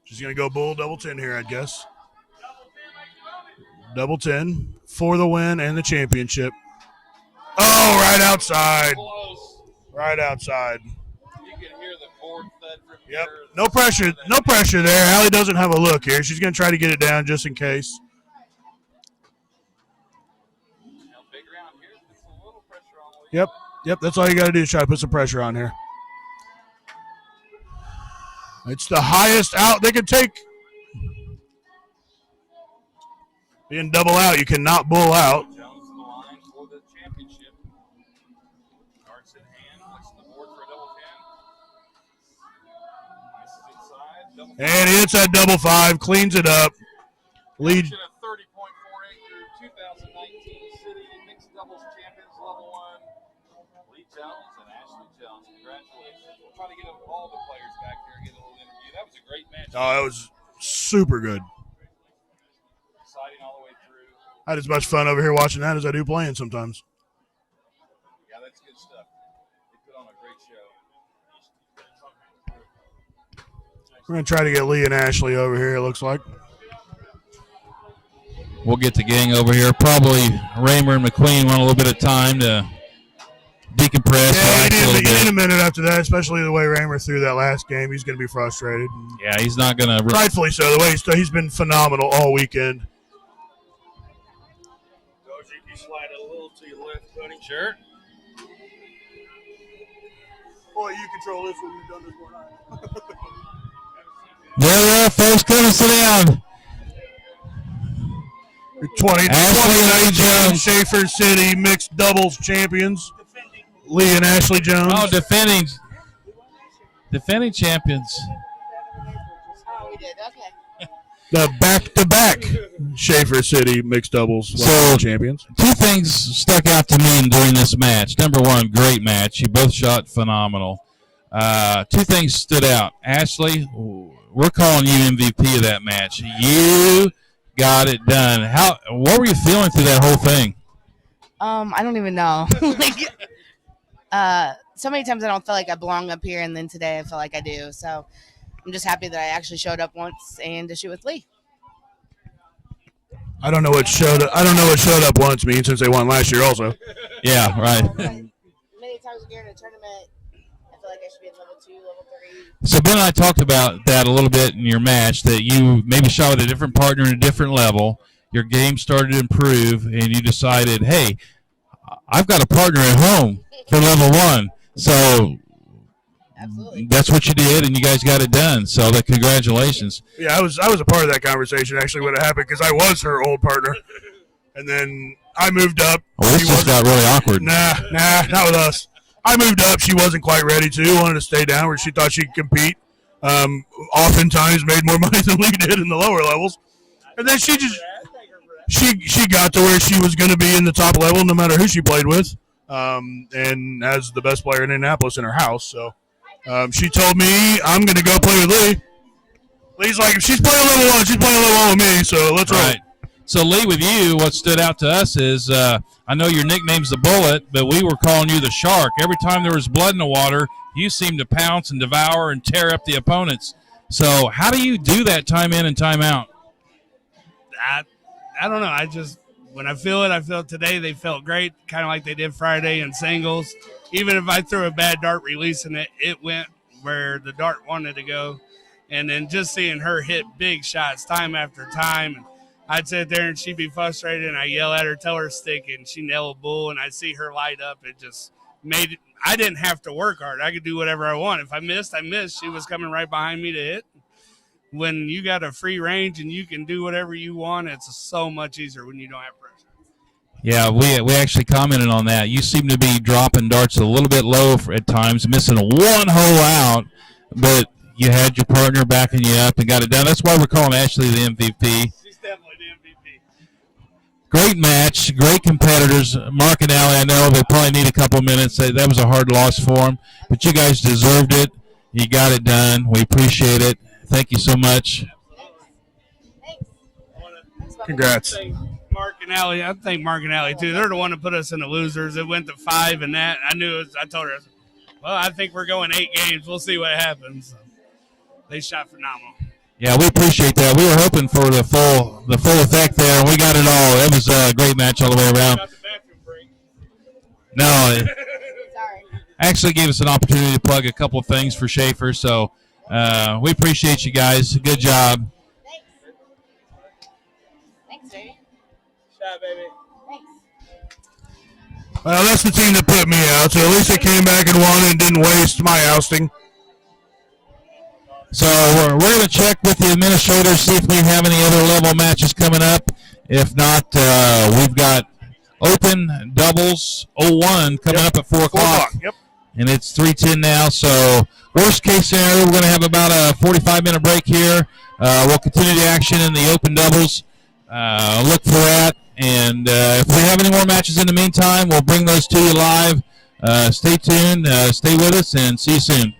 She's going to go bull double 10 here, I guess. Double 10 for the win and the championship. Oh, right outside. Right outside. You can hear the board thud from Yep. here. No pressure there. Allie doesn't have a look here. She's going to try to get it down just in case. Big round here. Puts a little pressure on Lee. Yep. That's all you got to do is try to put some pressure on here. It's the highest out they can take. Being double out, you cannot bull out. Jones to the line for the championship. Darts in hand, looks to the board for a double 10. Nice inside. And he hits that double 5, cleans it up. Lead. 30.48 through 2019 City Mixed Doubles Champions Level 1. Lee Jones and Ashley Jones. Congratulations. We'll try to get all the players back here and get a little interview. That was a great match. Oh, that was super good. Exciting all the way through. I had as much fun over here watching that as I do playing sometimes. Yeah, that's good stuff. They put on a great show. We're going to try to get Lee and Ashley over here, it looks like. We'll get the gang over here. Probably Raymer and McQueen want a little bit of time to decompress. Yeah, he need a minute after that, especially the way Raymer threw that last game. He's going to be frustrated. Yeah, he's not going to. Rightfully so. The way he's been phenomenal all weekend. Doji, you slide a little to your left, buddy. Sure. Boy, you control this when you've done this more night. There, folks, come and sit down. 2019 Shaffer City Mixed Doubles Champions. Lee and Ashley Jones. Oh, defending champions. Oh, we did. Okay. The back-to-back Shaffer City Mixed Doubles Champions. Two things stuck out to me during this match. Number one, great match. You both shot phenomenal. Two things stood out. Ashley, we're calling you MVP of that match. You got it done. What were you feeling through that whole thing? I don't even know. So many times I don't feel like I belong up here, and then today I feel like I do. So I'm just happy that I actually showed up once and to shoot with Lee. I don't know what showed up once means since they won last year also. Yeah, right. Many times here in a tournament, I feel like I should be at level 2, level 3. So Ben and I talked about that a little bit in your match, that you maybe shot with a different partner at a different level. Your game started to improve, and you decided, hey, I've got a partner at home for level 1. So Absolutely. That's what you did, and you guys got it done. So congratulations. Yeah, I was a part of that conversation actually when it happened because I was her old partner, and then I moved up. Well, this just got really awkward. Nah, not with us. I moved up. She wasn't quite ready to. Wanted to stay down where she thought she could compete. Oftentimes made more money than Lee did in the lower levels, and then she got to where she was going to be in the top level no matter who she played with, and as the best player in Indianapolis in her house. So she told me, I'm going to go play with Lee. Lee's like, if she's playing level 1, she's playing level 1 with me, so let's roll. Right. So, Lee, with you, what stood out to us is I know your nickname's the Bullet, but we were calling you the Shark. Every time there was blood in the water, you seemed to pounce and devour and tear up the opponents. So, how do you do that time in and time out? I, I don't know. I just when I feel it, I feel it today. They felt great, kind of like they did Friday in singles. Even if I threw a bad dart releasing it, it went where the dart wanted to go. And then just seeing her hit big shots time after time. And I'd sit there and she'd be frustrated, and I yell at her, tell her stick, and she nail a bull, and I'd see her light up. It just made it. I didn't have to work hard. I could do whatever I want. If I missed, I missed. She was coming right behind me to hit. When you got a free range and you can do whatever you want, it's so much easier when you don't have pressure. Yeah, we actually commented on that. You seem to be dropping darts a little bit low at times, missing a one hole out, but you had your partner backing you up and got it done. That's why we're calling Ashley the MVP. She's definitely the MVP. Great match, great competitors. Mark and Allie, I know they probably need a couple minutes. That was a hard loss for them, but you guys deserved it. You got it done. We appreciate it. Thank you so much. Congrats. Mark and Allie, I think Mark and Allie too. They're the one that put us in the losers. It went to 5 and that. I knew it was, I told her, well, I think we're going 8 games. We'll see what happens. So they shot phenomenal. Yeah, we appreciate that. We were hoping for the full effect there, and we got it all. It was a great match all the way around. No, it actually gave us an opportunity to plug a couple of things for Shaffer. So we appreciate you guys. Good job. Thanks, baby. Shot, baby. Thanks. Well, that's the team that put me out, so at least they came back and won and didn't waste my ousting. So we're going to check with the administrators, see if we have any other level matches coming up. If not, we've got open doubles 01 coming up at 4 o'clock. Yep. And it's 3:10 now. So worst case scenario, we're going to have about a 45-minute break here. We'll continue the action in the open doubles. Look for that. And if we have any more matches in the meantime, we'll bring those to you live. Stay tuned. Stay with us, and see you soon.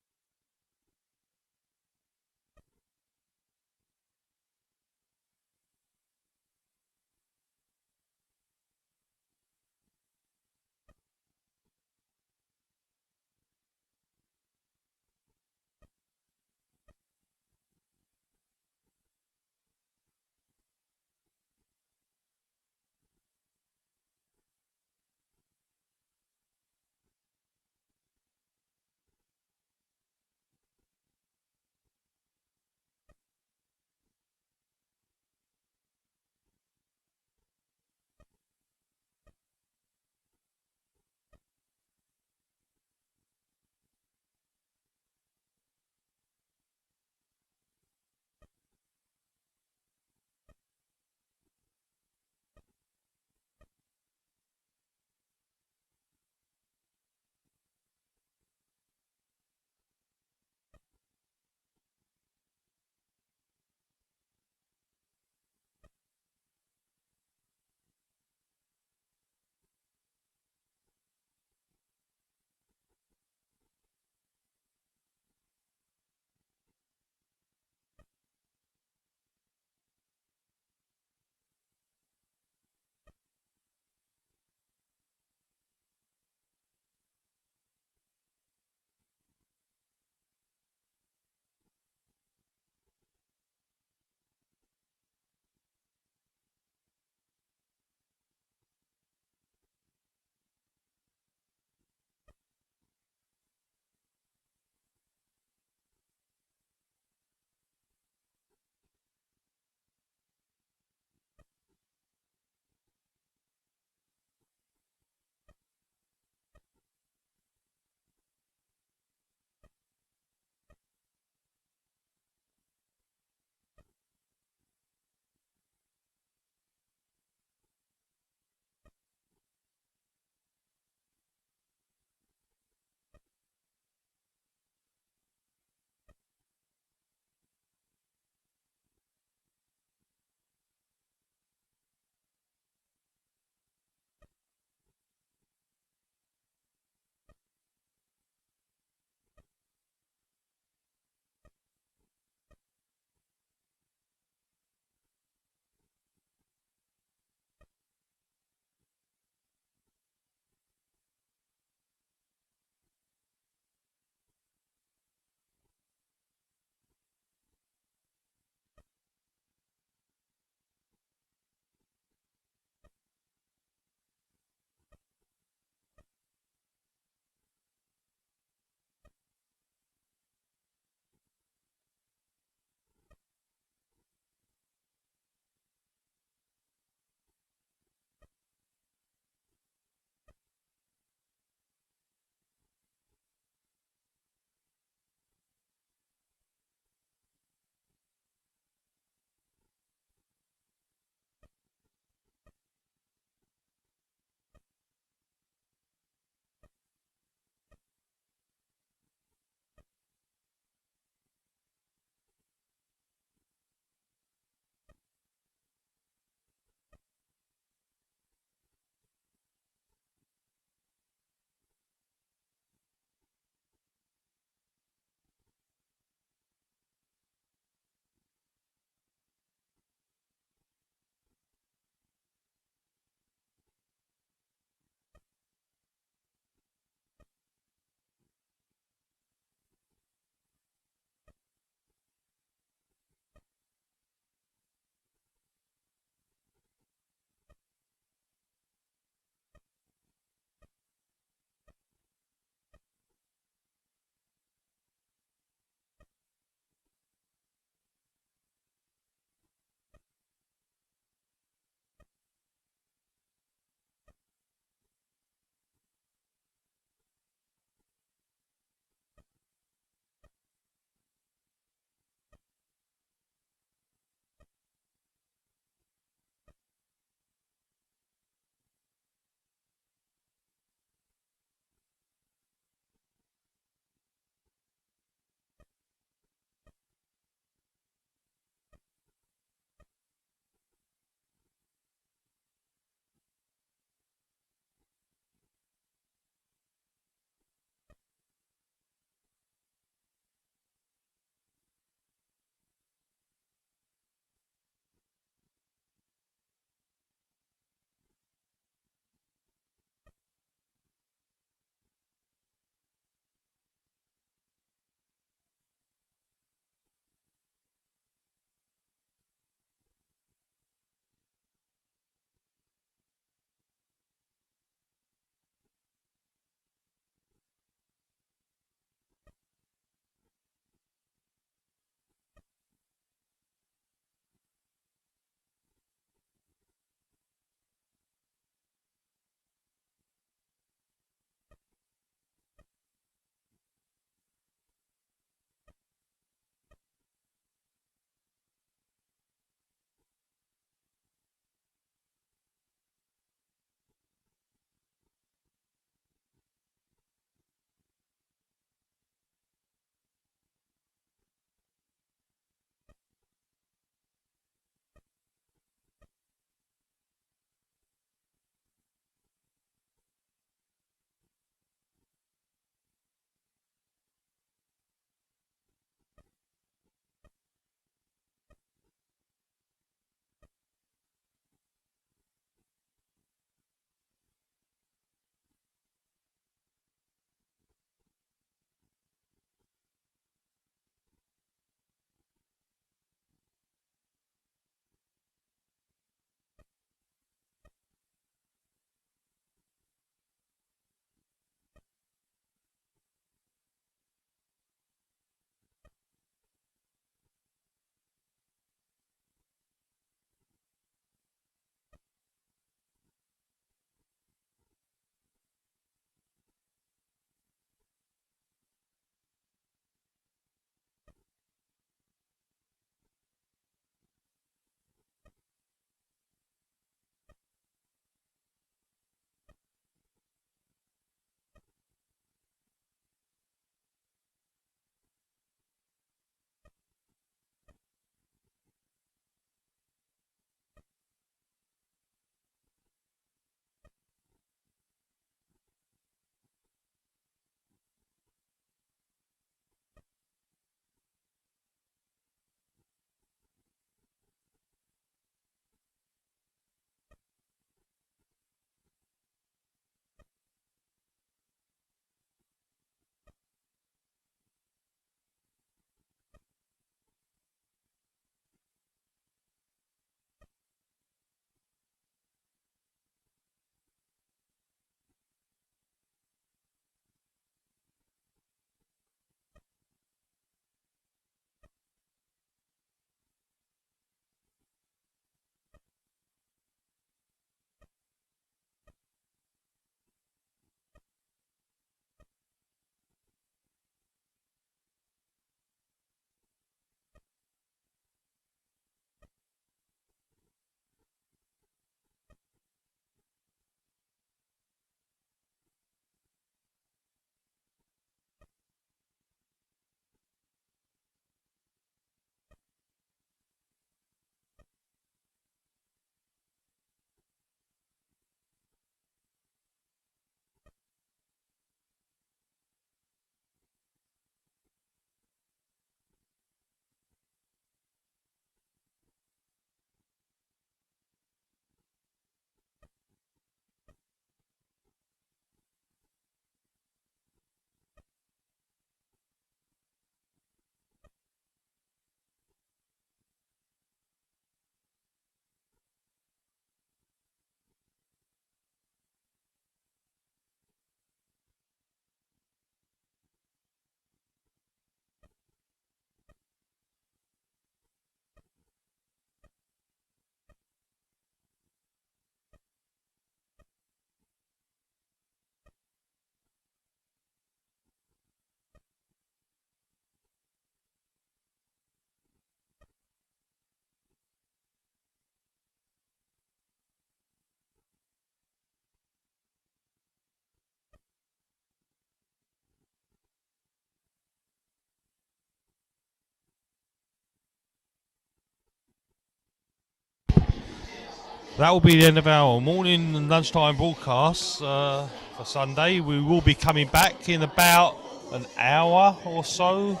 that will be the end of our morning and lunchtime broadcasts for Sunday. We will be coming back in about an hour or so.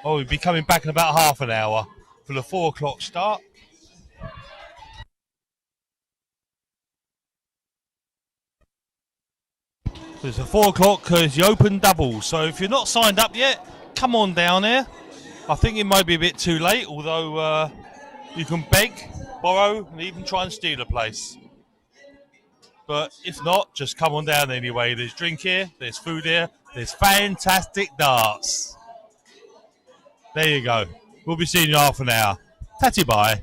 Oh, we'll be coming back in about half an hour for the 4 o'clock start. It's a 4 o'clock because you open doubles. So if you're not signed up yet, come on down there. I think it might be a bit too late, although you can beg, borrow, and even try and steal a place. But if not, just come on down anyway. There's drink here, there's food here, there's fantastic darts. There you go. We'll be seeing you in half an hour. Tatty bye.